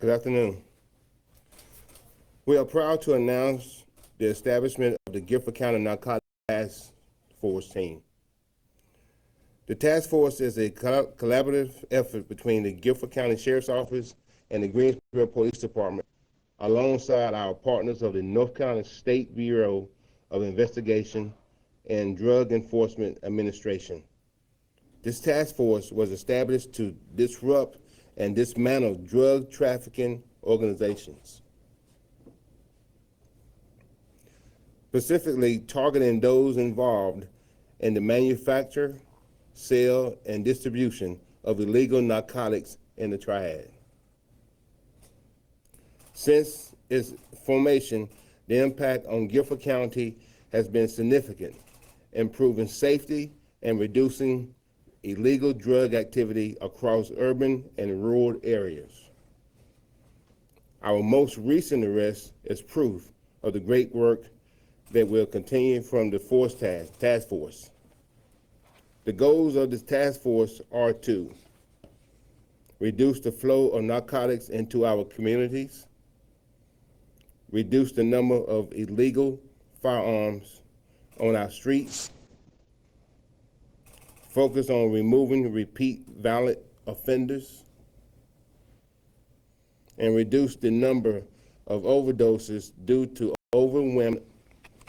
Good afternoon. We are proud to announce the establishment of the Guilford County Narcotics Task Force team. The task force is a collaborative effort between the Guilford County Sheriff's Office and the Greensboro Police Department, alongside our partners of the North Carolina State Bureau of Investigation and Drug Enforcement Administration. This task force was established to disrupt and dismantle drug trafficking organizations, specifically targeting those involved in the manufacture, sale, and distribution of illegal narcotics in the triad. Since its formation, the impact on Guilford County has been significant, improving safety and reducing illegal drug activity across urban and rural areas. Our most recent arrest is proof of the great work that will continue from the task force. The goals of this task force are to reduce the flow of narcotics into our communities, reduce the number of illegal firearms on our streets, focus on removing repeat violent offenders, and reduce the number of overdoses due to overwhelming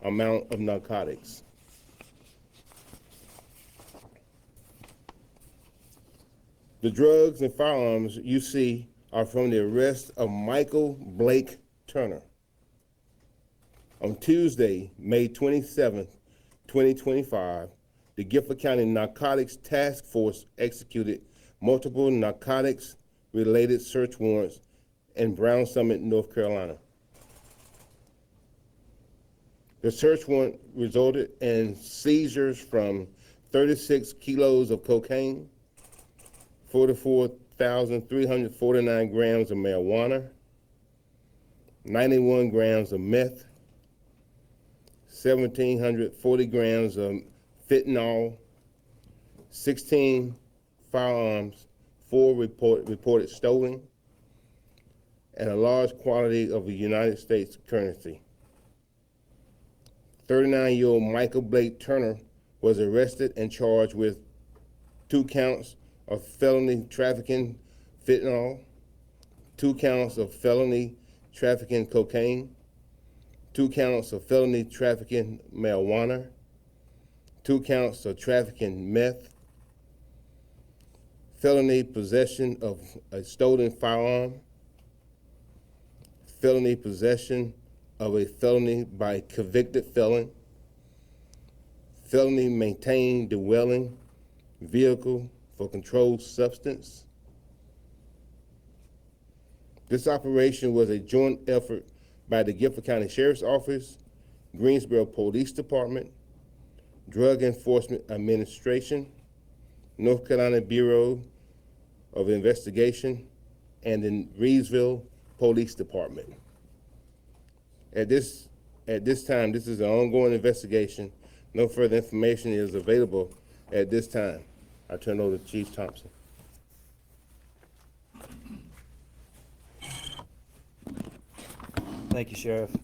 amount of narcotics. The drugs and firearms you see are from the arrest of Michael Blake Turner. On Tuesday, May 27, 2025, the Guilford County Narcotics Task Force executed multiple narcotics-related search warrants in Brown Summit, North Carolina. The search warrant resulted in seizures from 36 kilos of cocaine, 44,349 grams of marijuana, 91 grams of meth, 1,740 grams of fentanyl, 16 firearms, 4 reported stolen, and a large quantity of the United States currency. 39-year-old Michael Blake Turner was arrested and charged with 2 counts of felony trafficking fentanyl, 2 counts of felony trafficking cocaine, 2 counts of felony trafficking marijuana, 2 counts of trafficking meth, felony possession of a stolen firearm, felony possession of a felony by a convicted felon, felony maintained dwelling vehicle for controlled substance. This operation was a joint effort by the Guilford County Sheriff's Office, Greensboro Police Department, Drug Enforcement Administration, North Carolina Bureau of Investigation, and the Reedsville Police Department. At this time, this is an ongoing investigation. No further information is available at this time. I turn over to Chief Thompson. Thank you, Sheriff.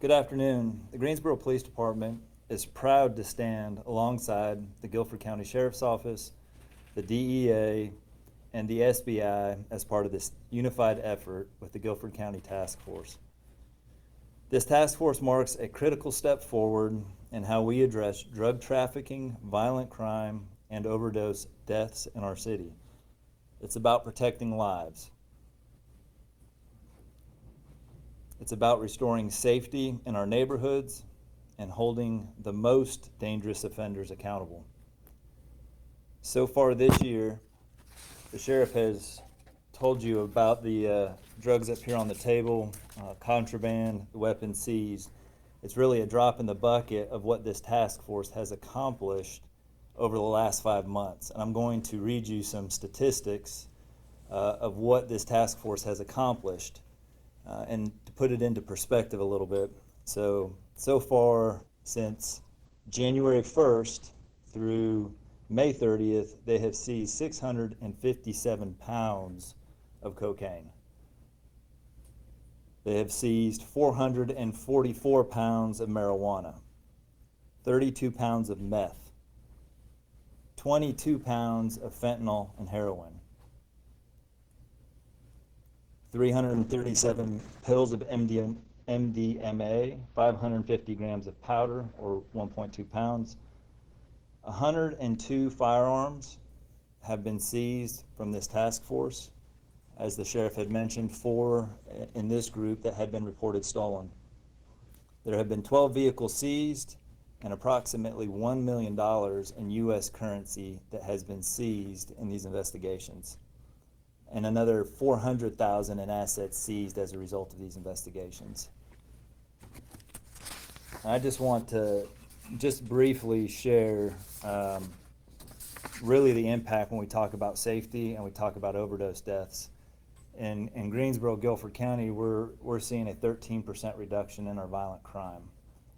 Good afternoon. The Greensboro Police Department is proud to stand alongside the Guilford County Sheriff's Office, the DEA, and the SBI as part of this unified effort with the Guilford County Task Force. This task force marks a critical step forward in how we address drug trafficking, violent crime, and overdose deaths in our city. It's about protecting lives. It's about restoring safety in our neighborhoods and holding the most dangerous offenders accountable. So far this year, the sheriff has told you about the drugs that appear on the table, contraband, the weapons seized. It's really a drop in the bucket of what this task force has accomplished over the last 5 months. And I'm going to read you some statistics of what this task force has accomplished and to put it into perspective a little bit. So far since January 1st through May 30th, they have seized 657 pounds of cocaine. They have seized 444 pounds of marijuana, 32 pounds of meth, 22 pounds of fentanyl and heroin, 337 pills of MDMA, 550 grams of powder, or 1.2 pounds. 102 firearms have been seized from this task force. As the sheriff had mentioned, 4 in this group that had been reported stolen. There have been 12 vehicles seized and approximately $1 million in U.S. currency that has been seized in these investigations, and another $400,000 in assets seized as a result of these investigations. I just want to just briefly share really the impact when we talk about safety and we talk about overdose deaths. In Greensboro, Guilford County, we're seeing a 13% reduction in our violent crime.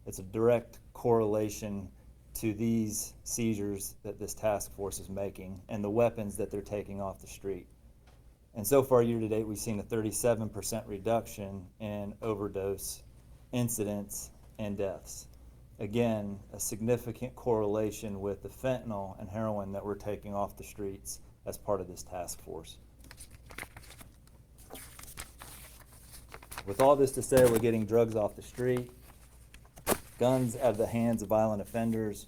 It's a direct correlation to these seizures that this task force is making and the weapons that they're taking off the street. And so far, year to date, we've seen a 37% reduction in overdose incidents and deaths. Again, a significant correlation with the fentanyl and heroin that we're taking off the streets as part of this task force. With all this to say, we're getting drugs off the street, guns out of the hands of violent offenders,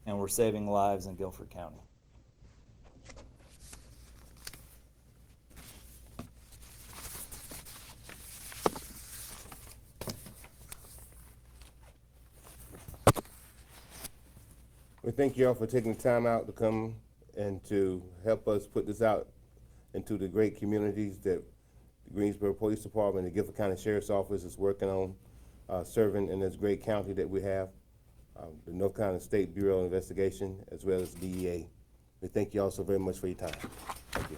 and we're saving lives in Guilford County. We thank you all for taking the time out to come and to help us put this out into the great communities that the Greensboro Police Department and the Guilford County Sheriff's Office is working on serving in this great county that we have, the North Carolina State Bureau of Investigation, as well as DEA. We thank you all so very much for your time. Thank you.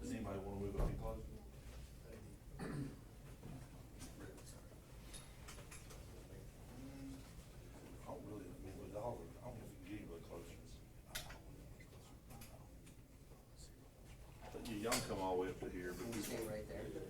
Does anybody want to move up any closer? I don't really, I mean, with all, I don't know if you can get really closer. But y'all can come all the way up to here, but. Can you stay right there?